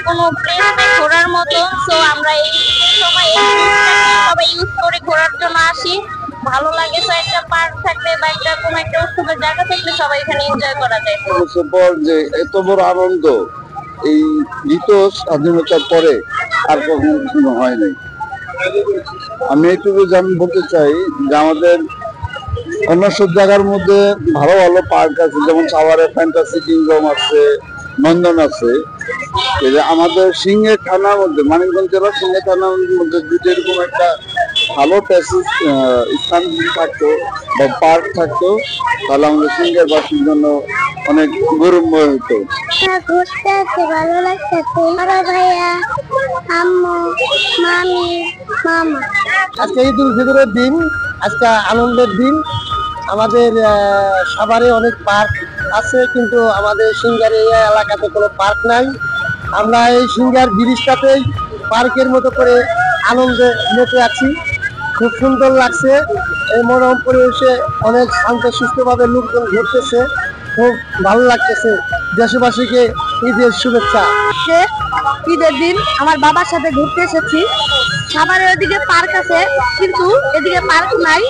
কোনো প্লেস নেই ঘোরার মতো, সো আমরা এই সময় এই ট্যুরটাকে সবাই ইউজ করে ঘোরার জন্য আসি। ভালো লাগে, তো একটা পার্ক থাকলে বা একটা কোনো একটা উৎসবের জায়গা থাকলে সবাই এখানে এনজয় করা যায়। বছর পর যে এত বড় আনন্দ এই দ্বিতীয় স্বাধীনতার পরে আর কখনো হয় নাই। আমি এইটুকু বলতে চাই যে আমাদের অন্য সব জায়গার মধ্যে ভালো ভালো পার্ক আছে, যেমন সাভারে ফ্যান্টাসি কিংডম আছে, নন্দন আছে। আমাদের সিংহের থানার মধ্যে, মানিকগঞ্জ জেলার সিংহের থানার মধ্যে যদি এরকম একটা ভালো স্থান থাকতো বা পার্ক থাকতো, তাহলে আমাদের সিংহের বাসীর জন্য অনেক গৌরবময় হতো। ঘুরতে আসতে ভালো লাগতেছে, বড় ভাইয়া, আম্মু, মামি, মামা। আজকে ঈদ উল ফিতরের দিন, আজকে আনন্দের দিন। আমাদের সাভারে অনেক পার্ক আছে, কিন্তু আমাদের সিংহার এই এলাকাতে কোনো পার্ক নাই। আমরা এই সিংহার ব্রিজটাতেই পার্কের মতো করে আনন্দে মেতে আছি। খুব সুন্দর লাগছে, এই মনোরম পরিবেশে অনেক শান্ত সুস্থভাবে লোকজন ঘুরতেছে, খুব ভালো লাগতেছে। দেশবাসীকে ঈদের শুভেচ্ছা। ঈদের দিন আমার বাবার সাথে ঘুরতে এসেছি। সাভারের ওদিকে পার্ক আছে, কিন্তু এদিকে পার্ক নাই।